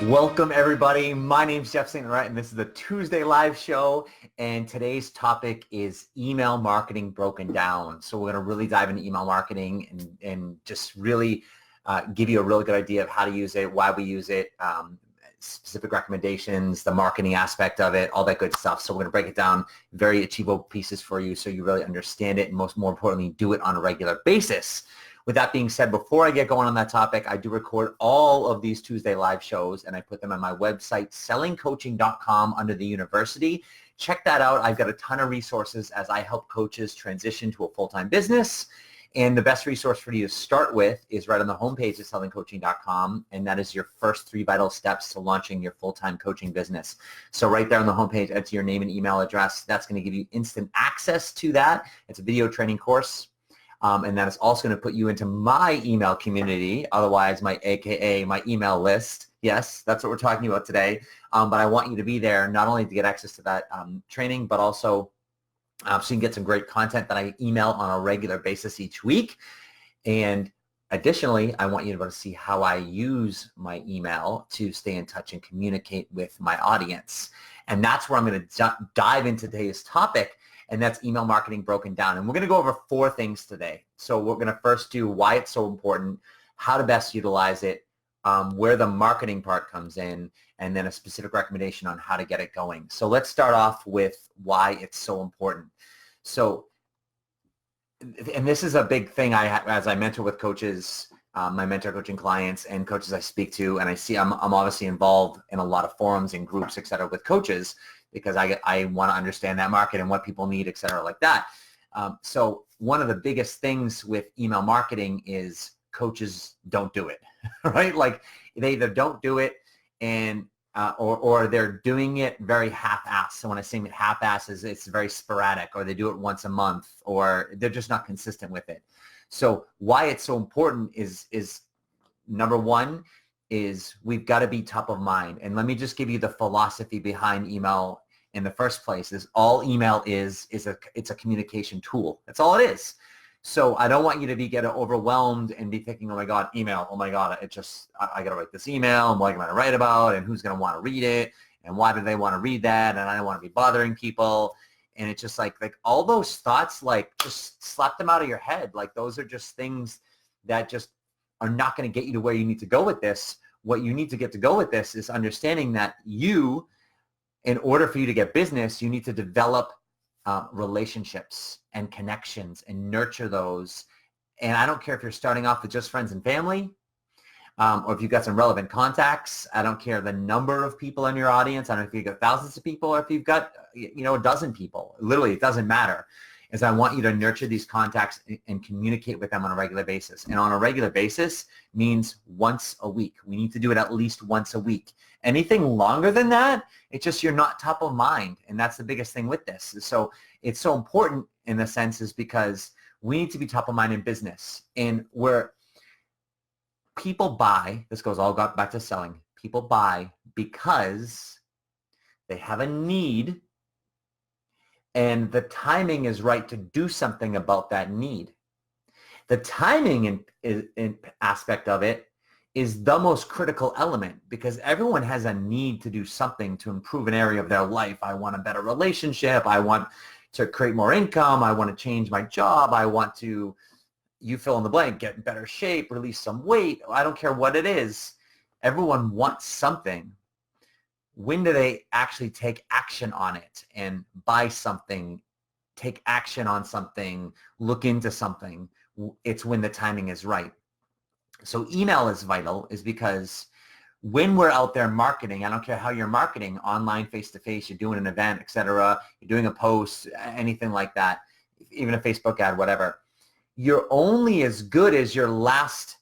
Welcome everybody. My name is Jeff St Laurent and this is the Tuesday live show, and today's topic is email marketing broken down. So we're going to really dive into email marketing and just really give you a really good idea of how to use it, why we use it, specific recommendations, the marketing aspect of it, all that good stuff. So we're going to break it down, very achievable pieces for you so you really understand it and more importantly, do it on a regular basis. With that being said, before I get going on that topic, I do record all of these Tuesday live shows and I put them on my website, sellingcoaching.com, under the university. Check that out. I've got a ton of resources as I help coaches transition to a full-time business. And the best resource for you to start with is right on the homepage of sellingcoaching.com, and that is your first 3 vital steps to launching your full-time coaching business. So right there on the homepage, enter your name and email address. That's going to give you instant access to that. It's a video training course. And that is also going to put you into my email community, otherwise my AKA my email list. Yes, that's what we're talking about today. But I want you to be there not only to get access to that training, but also so you can get some great content that I email on a regular basis each week. And additionally, I want you to be able to see how I use my email to stay in touch and communicate with my audience. And that's where I'm going to dive into today's topic. And that's email marketing broken down. And we're going to go over 4 things today. So we're going to first do why it's so important, how to best utilize it, where the marketing part comes in, and then a specific recommendation on how to get it going. So let's start off with why it's so important. So, and this is a big thing as I mentor with coaches, my mentor coaching clients and coaches I speak to, and I see I'm obviously involved in a lot of forums and groups, et cetera, with coaches, because I want to understand that market and what people need, et cetera, like that. So one of the biggest things with email marketing is coaches don't do it, right? Like they either don't do it and or they're doing it very half-assed. So when I say half-assed, it's very sporadic, or they do it once a month, or they're just not consistent with it. So why it's so important is number one, is we've got to be top of mind. And let me just give you the philosophy behind email in the first place. Is all email is it's a communication tool. That's all it is. So I don't want you to get overwhelmed and be thinking, oh my God, email, oh my God, I got to write this email, and what am I going to write about, and who's going to want to read it, and why do they want to read that, and I don't want to be bothering people. And it's just like all those thoughts, like just slap them out of your head. Like those are just things that just are not going to get you to where you need to go with this. What you need to get to go with this is understanding that in order for you to get business, you need to develop relationships and connections and nurture those. And I don't care if you're starting off with just friends and family, or if you've got some relevant contacts. I don't care the number of people in your audience. I don't know if you've got thousands of people or if you've got a dozen people. Literally, it doesn't matter. Is I want you to nurture these contacts and communicate with them on a regular basis. And on a regular basis means once a week. We need to do it at least once a week. Anything longer than that, it's just you're not top of mind. And that's the biggest thing with this. So it's so important in the sense is because we need to be top of mind in business. And where people buy, this goes all back to selling, people buy because they have a need, and the timing is right to do something about that need. The timing in aspect of it is the most critical element, because everyone has a need to do something to improve an area of their life. I want a better relationship. I want to create more income. I want to change my job. I want to, you fill in the blank, get in better shape, release some weight. I don't care what it is. Everyone wants something. When do they actually take action on it and buy something, take action on something, look into something? It's when the timing is right. So email is vital, is because when we're out there marketing, I don't care how you're marketing, online, face-to-face, you're doing an event, etc., you're doing a post, anything like that, even a Facebook ad, whatever, you're only as good as your last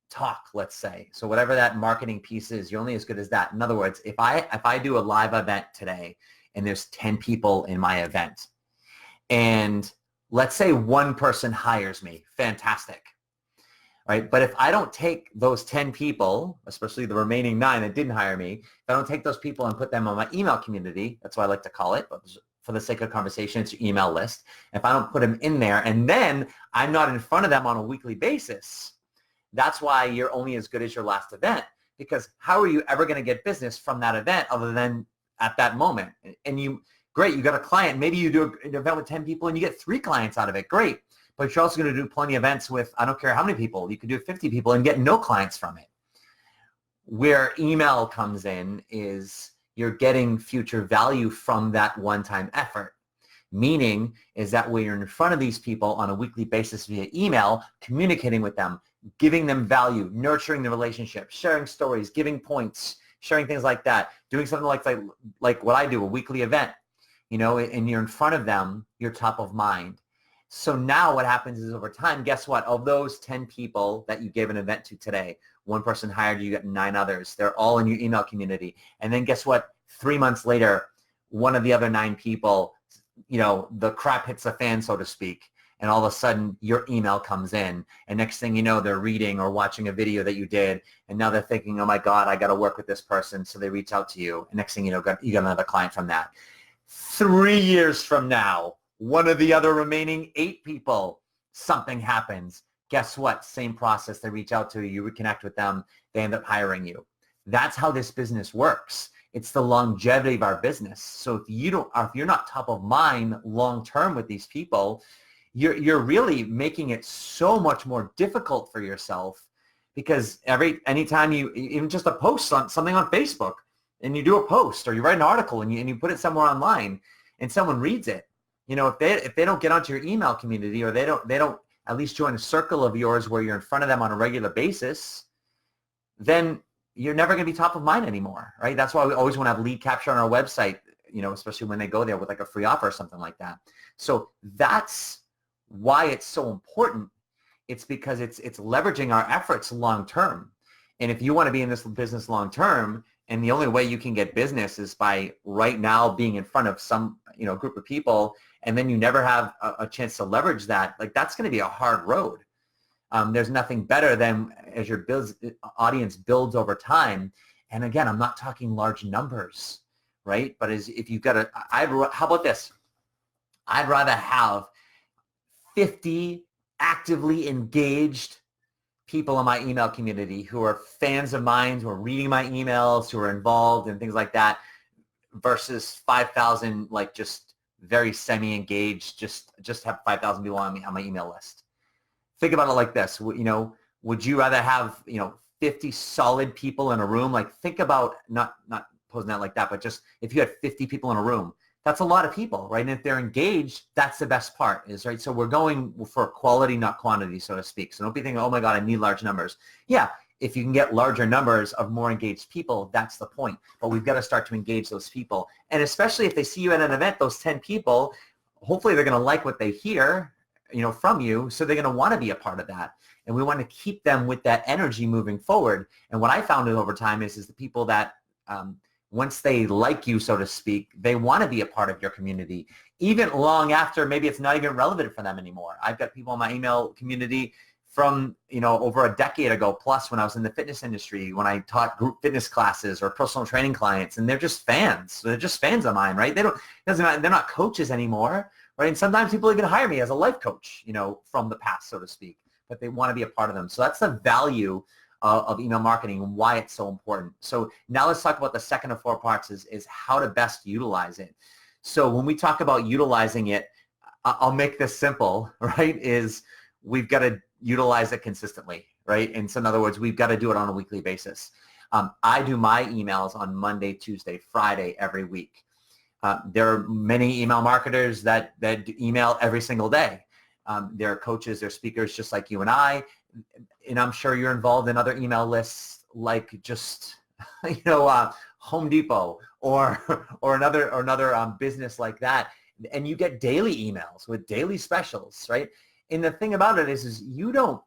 talk, let's say. So whatever that marketing piece is, you're only as good as that. In other words, if I do a live event today and there's 10 people in my event, and let's say one person hires me, fantastic, right? But if I don't take those 10 people, especially the remaining 9 that didn't hire me, if I don't take those people and put them on my email community, that's what I like to call it, but for the sake of conversation, it's your email list. If I don't put them in there and then I'm not in front of them on a weekly basis, that's why you're only as good as your last event, because how are you ever going to get business from that event other than at that moment? And great, you got a client. Maybe you do an event with 10 people and you get 3 clients out of it. Great. But you're also going to do plenty of events with, I don't care how many people, you could do 50 people and get no clients from it. Where email comes in is you're getting future value from that one-time effort. Meaning is that when you're in front of these people on a weekly basis via email, communicating with them, giving them value, nurturing the relationship, sharing stories, giving points, sharing things like that, doing something like what I do, a weekly event, and you're in front of them, you're top of mind. So now what happens is over time, guess what? Of those 10 people that you gave an event to today, one person hired you, got 9 others. They're all in your email community. And then guess what? 3 months later, one of the other 9 people, the crap hits the fan, so to speak. And all of a sudden your email comes in. And next thing you know, they're reading or watching a video that you did. And now they're thinking, oh my God, I got to work with this person. So they reach out to you. And next thing you know, you got another client from that. 3 years from now, one of the other remaining 8 people, something happens. Guess what? Same process. They reach out to you, you reconnect with them, they end up hiring you. That's how this business works. It's the longevity of our business. So if you're not top of mind long term with these people, you're really making it so much more difficult for yourself, because anytime you even just a post on something on Facebook, and you do a post or you write an article and you put it somewhere online and someone reads it, if they don't get onto your email community, or they don't at least join a circle of yours where you're in front of them on a regular basis, then you're never going to be top of mind anymore, right? That's why we always want to have lead capture on our website, especially when they go there with like a free offer or something like that. So that's why it's so important. It's because it's leveraging our efforts long term. And if you want to be in this business long term, and the only way you can get business is by right now being in front of some group of people, and then you never have a chance to leverage that, like that's going to be a hard road. There's nothing better than as your audience builds over time. And again, I'm not talking large numbers, right? But if you've got how about this? I'd rather have 50 actively engaged people in my email community who are fans of mine, who are reading my emails, who are involved and things like that, versus 5,000 like just very semi-engaged, just have 5,000 people on my email list. Think about it like this. Would you rather have 50 solid people in a room? Like think about not posing that like that, but just if you had 50 people in a room, that's a lot of people, right? And if they're engaged, that's the best part, is right. So we're going for quality, not quantity, so to speak. So don't be thinking, oh my God, I need large numbers. Yeah, if you can get larger numbers of more engaged people, that's the point. But we've got to start to engage those people. And especially if they see you at an event, those 10 people, hopefully they're going to like what they hear, from you. So they're going to want to be a part of that. And we want to keep them with that energy moving forward. And what I found over time is the people that, once they like you, so to speak, they want to be a part of your community, even long after maybe it's not even relevant for them anymore. I've got people in my email community from, over a decade ago plus, when I was in the fitness industry, when I taught group fitness classes or personal training clients, and they're just fans. They're just fans of mine, right? They're not coaches anymore, right? And sometimes people even hire me as a life coach, from the past, so to speak, but they want to be a part of them. So that's the value of email marketing and why it's so important. So now let's talk about the second of 4 parts is how to best utilize it. So when we talk about utilizing it, I'll make this simple, right? Is we've got to utilize it consistently, right? And so in other words, we've got to do it on a weekly basis. I do my emails on Monday, Tuesday, Friday every week. There are many email marketers that email every single day. They're coaches, they're speakers just like you and I. And I'm sure you're involved in other email lists like just, Home Depot or another business like that. And you get daily emails with daily specials, right? And the thing about it is you don't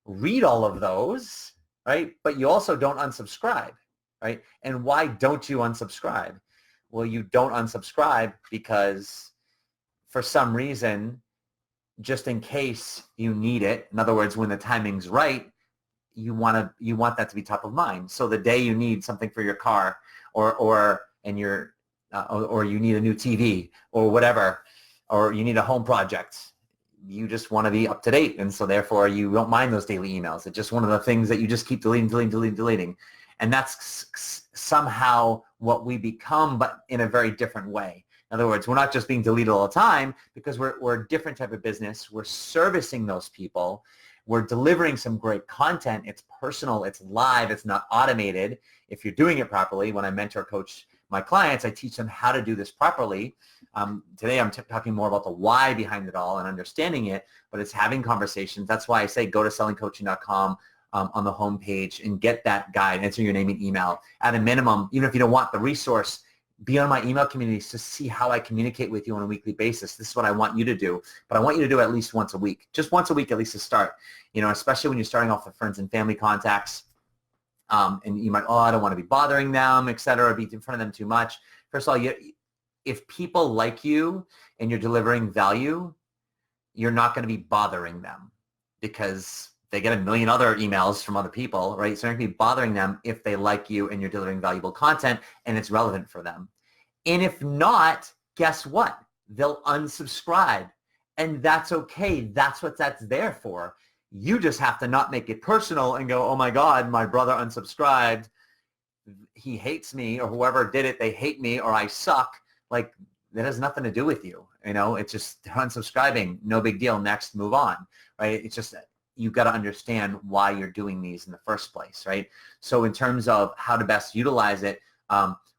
read all of those, right? But you also don't unsubscribe, right? And why don't you unsubscribe? Well, you don't unsubscribe because for some reason, just in case you need it, in other words, when the timing's right, you want that to be top of mind. So the day you need something for your car and you're or you need a new TV or whatever, or you need a home project. You just want to be up to date. And so therefore you don't mind those daily emails. It's just one of the things that you just keep deleting. And that's somehow what we become, but in a very different way. In other words, we're not just being deleted all the time because we're a different type of business. We're servicing those people. We're delivering some great content. It's personal. It's live. It's not automated. If you're doing it properly, when I mentor coach my clients, I teach them how to do this properly. Today I'm talking more about the why behind it all and understanding it, but it's having conversations. That's why I say go to sellingcoaching.com on the homepage and get that guide, enter your name and email. At a minimum, even if you don't want the resource, be on my email communities to see how I communicate with you on a weekly basis. This is what I want you to do, but I want you to do at least once a week, just once a week at least to start, especially when you're starting off with friends and family contacts. And you might, I don't want to be bothering them, et cetera, be in front of them too much. First of all, if people like you and you're delivering value, you're not going to be bothering them because they get a million other emails from other people, right? So you're not going to be bothering them if they like you and you're delivering valuable content and it's relevant for them. And if not, guess what? They'll unsubscribe. And that's okay. That's what that's there for. You just have to not make it personal and go, oh my God, my brother unsubscribed. He hates me, or whoever did it, they hate me, or I suck. Like, that has nothing to do with you. It's just unsubscribing. No big deal. Next, move on, right? It's just, you've got to understand why you're doing these in the first place, right? So in terms of how to best utilize it,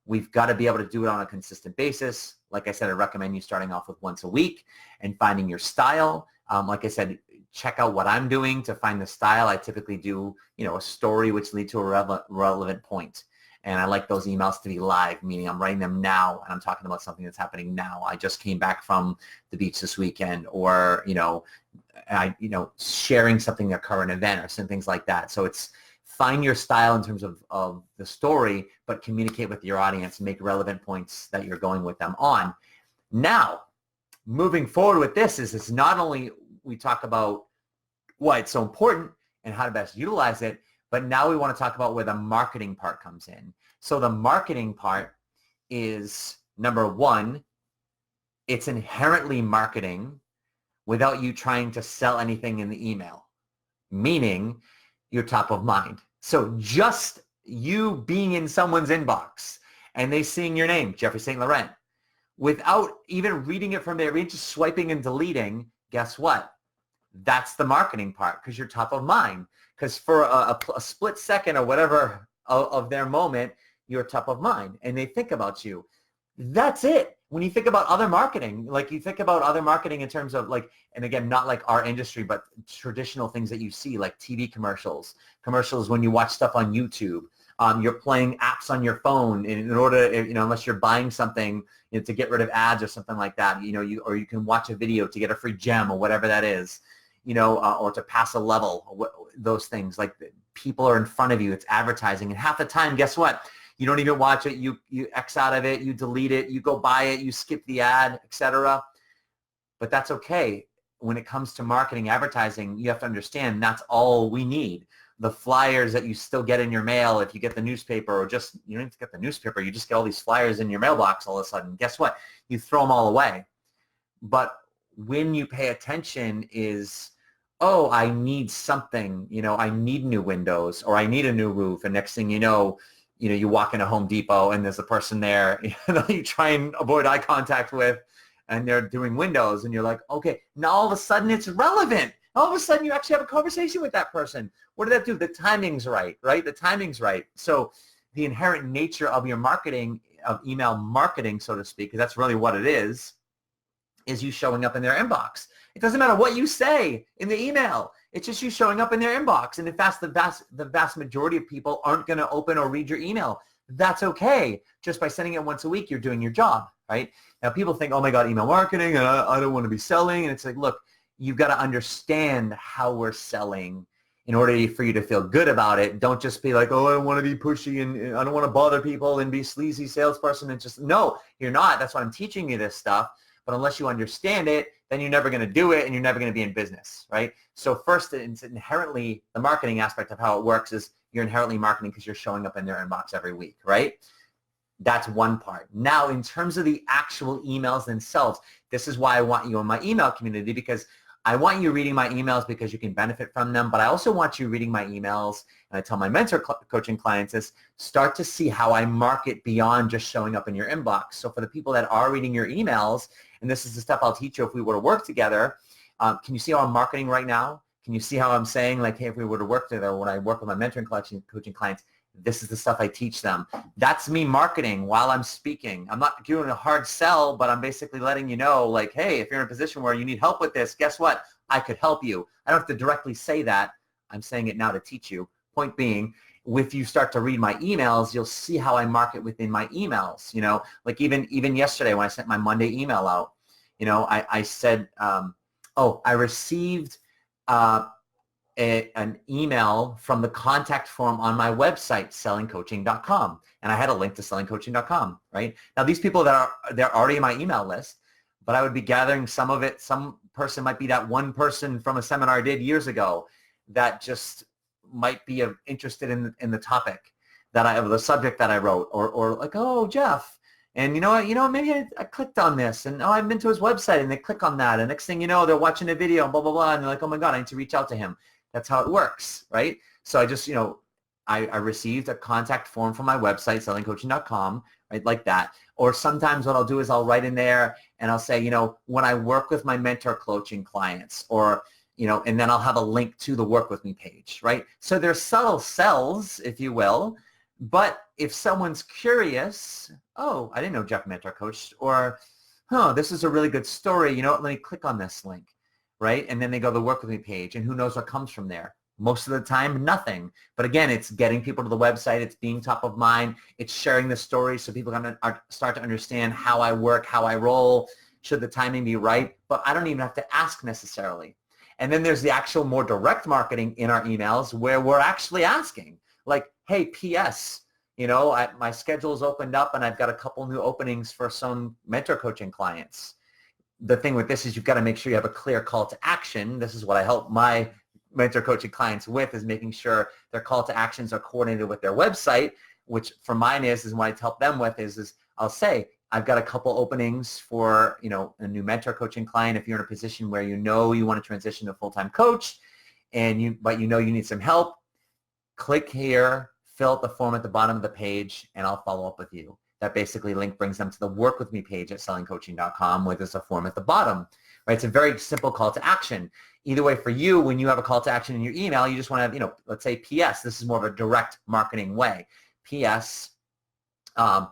we've got to be able to do it on a consistent basis. Like I said, I recommend you starting off with once a week and finding your style. Like I said, check out what I'm doing to find the style. I typically do, a story which leads to a relevant point. And I like those emails to be live, meaning I'm writing them now and I'm talking about something that's happening now. I just came back from the beach this weekend, or, sharing something, a current event or some things like that. So it's find your style in terms of the story, but communicate with your audience and make relevant points that you're going with them on. Now, moving forward with this is it's not only we talk about why it's so important and how to best utilize it, but now we want to talk about where the marketing part comes in. So the marketing part is, number one, it's inherently marketing without you trying to sell anything in the email, meaning you're top of mind. So just you being in someone's inbox and they seeing your name, Jeffrey St Laurent, without even reading it from there, just swiping and deleting, guess what? That's the marketing part, because you're top of mind. Because for a split second or whatever of their moment, you're top of mind and they think about you. That's it. When you think about other marketing, like you think about other marketing in terms of like, and again, not like our industry, but traditional things that you see, like TV commercials when you watch stuff on YouTube. You're playing apps on your phone in order, unless you're buying something to get rid of ads or something like that, or you can watch a video to get a free gem or whatever that is, or to pass a level, those things. Like, people are in front of you, it's advertising, and half the time, guess what? You don't even watch it, you X out of it, you delete it, you go buy it, you skip the ad, etc. But that's okay. When it comes to marketing, advertising, you have to understand that's all we need. The flyers that you still get in your mail, if you get the newspaper, or just, you don't have to get the newspaper, you just get all these flyers in your mailbox all of a sudden. Guess what? You throw them all away. But when you pay attention is, oh, I need something, I need new windows, or I need a new roof, and next thing you know, you walk into Home Depot and there's a person there you try and avoid eye contact with, and they're doing windows, and you're like, okay, now all of a sudden it's relevant. All of a sudden you actually have a conversation with that person. What did that do? The timing's right? The timing's right. So the inherent nature of your marketing, of email marketing, so to speak, because that's really what it is you showing up in their inbox. It doesn't matter what you say in the email. It's just you showing up in their inbox. And if that's the vast majority of people aren't going to open or read your email, that's okay. Just by sending it once a week, you're doing your job, right? Now, people think, oh my God, email marketing, I don't want to be selling. And it's like, look, you've got to understand how we're selling in order for you to feel good about it. Don't just be like, oh, I don't want to be pushy and I don't want to bother people and be sleazy salesperson. And just, no, you're not. That's why I'm teaching you this stuff. But unless you understand it, then you're never going to do it and you're never going to be in business, right? So first, it's inherently, the marketing aspect of how it works is you're inherently marketing because you're showing up in their inbox every week, right? That's one part. Now, in terms of the actual emails themselves, this is why I want you in my email community, because I want you reading my emails because you can benefit from them, but I also want you reading my emails, and I tell my mentor coaching clients this, start to see how I market beyond just showing up in your inbox. So for the people that are reading your emails, and this is the stuff I'll teach you if we were to work together, can you see how I'm marketing right now? Can you see how I'm saying, like, hey, if we were to work together, when I work with my mentoring coaching clients, this is the stuff I teach them. That's me marketing while I'm speaking. I'm not doing a hard sell, but I'm basically letting you know, like, hey, if you're in a position where you need help with this, guess what? I could help you. I don't have to directly say that. I'm saying it now to teach you. Point being, if you start to read my emails, you'll see how I market within my emails. You know, like even yesterday when I sent my Monday email out, you know, I said, I received an email from the contact form on my website, sellingcoaching.com. And I had a link to sellingcoaching.com, right? Now, they're already in my email list, but I would be gathering some of it. Some person might be that one person from a seminar I did years ago that just might be interested in the topic the subject that I wrote, or like, oh, Jeff. And you know what, maybe I clicked on this, and I've been to his website, and they click on that, and next thing you know, they're watching a video, and blah, blah, blah, and they're like, oh my God, I need to reach out to him. That's how it works, right? So I just, I received a contact form from my website, sellingcoaching.com, right, like that. Or sometimes what I'll do is I'll write in there and I'll say, when I work with my mentor coaching clients, or, and then I'll have a link to the work with me page, right? So there's subtle sells, if you will, but if someone's curious, oh, I didn't know Jeff mentor coached, or, this is a really good story, let me click on this link. Right? And then they go to the work with me page, and who knows what comes from there. Most of the time, nothing. But again, it's getting people to the website. It's being top of mind. It's sharing the story so people can start to understand how I work, how I roll, should the timing be right. But I don't even have to ask necessarily. And then there's the actual more direct marketing in our emails where we're actually asking, like, hey, P.S., my schedule's opened up and I've got a couple new openings for some mentor coaching clients. The thing with this is you've got to make sure you have a clear call to action. This is what I help my mentor coaching clients with, is making sure their call to actions are coordinated with their website, which for mine is what I help them with is I'll say, I've got a couple openings for, a new mentor coaching client. If you're in a position where you want to transition to a full-time coach, but you need some help, click here, fill out the form at the bottom of the page, and I'll follow up with you. That basically link brings them to the work with me page at sellingcoaching.com, where there's a form at the bottom, right? It's a very simple call to action. Either way, for you, when you have a call to action in your email, you just want to have, let's say P.S. This is more of a direct marketing way. P.S. If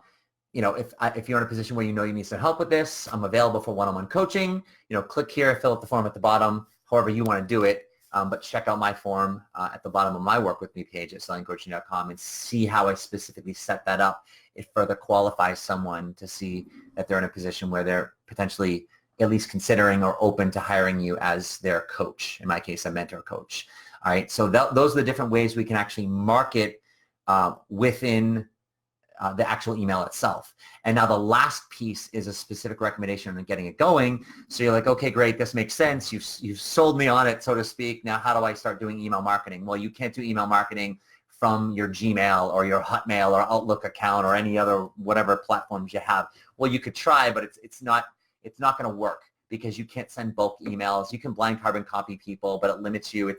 you're in a position where you need some help with this, I'm available for one-on-one coaching. Click here, fill out the form at the bottom, however you want to do it. But check out my form at the bottom of my work with me page at sellingcoaching.com and see how I specifically set that up. It further qualifies someone to see that they're in a position where they're potentially at least considering or open to hiring you as their coach, in my case, a mentor coach. All right, so those are the different ways we can actually market within the actual email itself. And now the last piece is a specific recommendation on getting it going. So you're like, okay, great, this makes sense. You've sold me on it, so to speak. Now how do I start doing email marketing? Well, you can't do email marketing from your Gmail or your Hotmail or Outlook account or any other whatever platforms you have. Well, you could try, but it's not going to work because you can't send bulk emails. You can blind carbon copy people, but it limits you.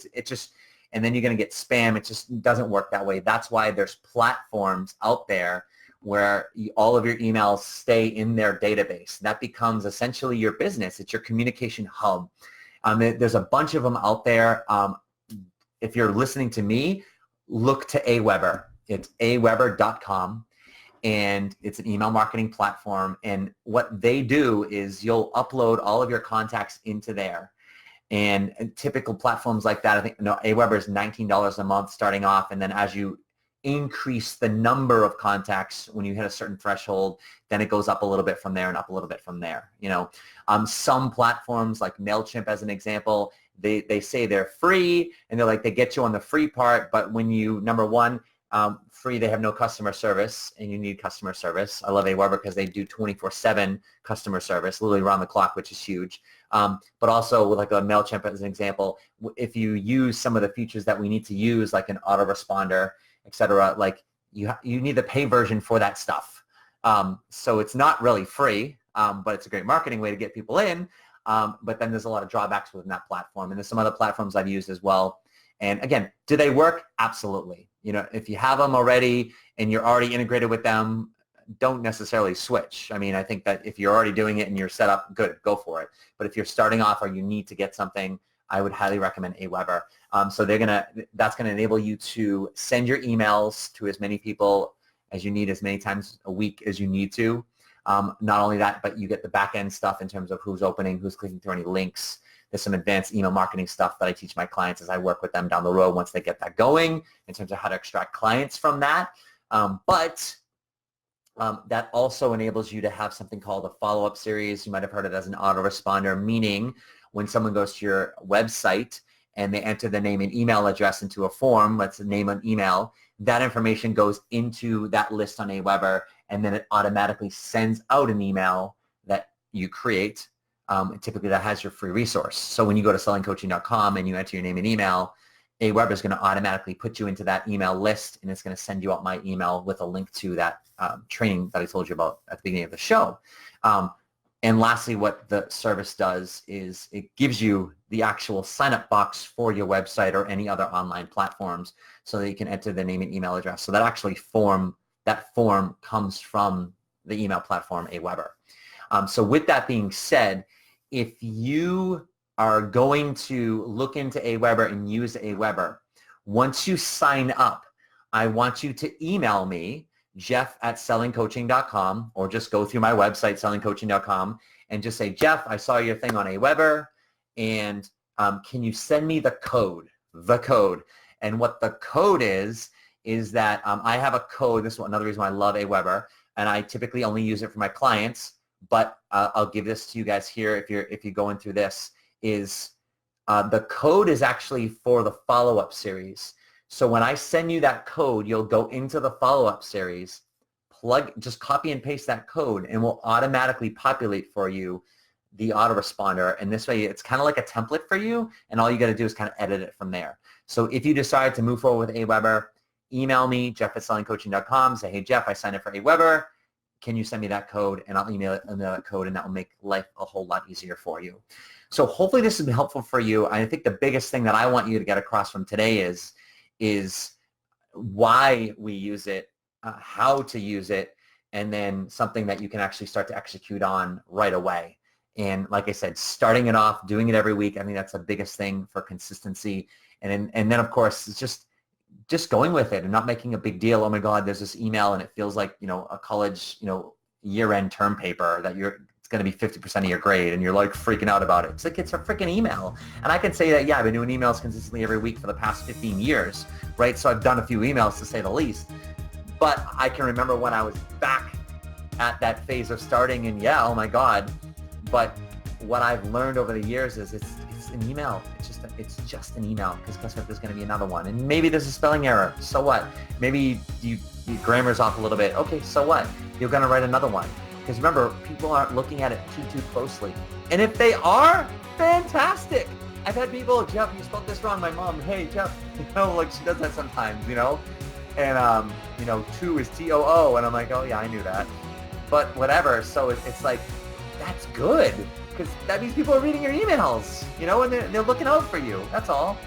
And then you're going to get spam. It just doesn't work that way. That's why there's platforms out there where all of your emails stay in their database. That becomes essentially your business. It's your communication hub. There's a bunch of them out there. If you're listening to me, look to Aweber. It's aweber.com, and it's an email marketing platform. And what they do is you'll upload all of your contacts into there. And typical platforms like that, I think Aweber is $19 a month starting off, and then as you increase the number of contacts when you hit a certain threshold, then it goes up a little bit from there and up a little bit from there. Some platforms like MailChimp, as an example, they say they're free, and they're like, they get you on the free part, but when you, number one, free, they have no customer service, and you need customer service. I love Aweber because they do 24/7 customer service, literally around the clock, which is huge. But also with like a MailChimp, as an example, if you use some of the features that we need to use, like an autoresponder, etc., like you need the pay version for that stuff. So it's not really free, but it's a great marketing way to get people in. But then there's a lot of drawbacks within that platform. And there's some other platforms I've used as well. And again, do they work? Absolutely. If you have them already and you're already integrated with them, don't necessarily switch. I mean, I think that if you're already doing it and you're set up, good, go for it. But if you're starting off or you need to get something, I would highly recommend Aweber. So that's gonna enable you to send your emails to as many people as you need, as many times a week as you need to. Not only that, but you get the back end stuff in terms of who's opening, who's clicking through any links. There's some advanced email marketing stuff that I teach my clients as I work with them down the road once they get that going in terms of how to extract clients from that. But that also enables you to have something called a follow-up series. You might have heard it as an autoresponder, meaning when someone goes to your website and they enter their name and email address into a form, let's say name and email, that information goes into that list on Aweber, and then it automatically sends out an email that you create. Typically that has your free resource. So when you go to sellingcoaching.com and you enter your name and email, Aweber is going to automatically put you into that email list, and it's going to send you out my email with a link to that training that I told you about at the beginning of the show. And lastly, what the service does is it gives you the actual sign-up box for your website or any other online platforms so that you can enter the name and email address. So that form comes from the email platform Aweber. So with that being said, if you are going to look into Aweber and use Aweber, once you sign up, I want you to email me, jeff@sellingcoaching.com, or just go through my website, sellingcoaching.com, and just say, Jeff, I saw your thing on Aweber, and can you send me the code? And what the code is that I have a code. This is another reason why I love Aweber, and I typically only use it for my clients, but I'll give this to you guys here if you're going through this, is the code is actually for the follow-up series. So when I send you that code, you'll go into the follow-up series, just copy and paste that code, and we'll automatically populate for you the autoresponder. And this way, it's kind of like a template for you, and all you got to do is kind of edit it from there. So if you decide to move forward with Aweber, email me, jeff@sellingcoaching.com, say, hey, Jeff, I signed up for Aweber. Can you send me that code? And I'll email that code, and that will make life a whole lot easier for you. So hopefully this has been helpful for you. I think the biggest thing that I want you to get across from today is why we use it, how to use it, and then something that you can actually start to execute on right away. And like I said, starting it off, doing it every week, I think that's the biggest thing for consistency. And then of course, it's just going with it and not making a big deal. Oh my God, there's this email and it feels like, a college, year-end term paper that it's going to be 50% of your grade, and you're like freaking out about it. It's like, it's a freaking email. And I can say that, yeah, I've been doing emails consistently every week for the past 15 years, right? So I've done a few emails, to say the least. But I can remember when I was back at that phase of starting, and yeah, oh my God. But what I've learned over the years is it's an email. It's just an email, because guess what? There's going to be another one. And maybe there's a spelling error. So what? Maybe your grammar's off a little bit. Okay, so what? You're going to write another one. Because remember, people aren't looking at it too closely. And if they are, fantastic. I've had people, Jeff, you spelled this wrong. My mom, hey, Jeff, like she does that sometimes, And, two is T-O-O. And I'm like, oh, yeah, I knew that. But whatever. So it's like, that's good. Because that means people are reading your emails, and they're looking out for you. That's all.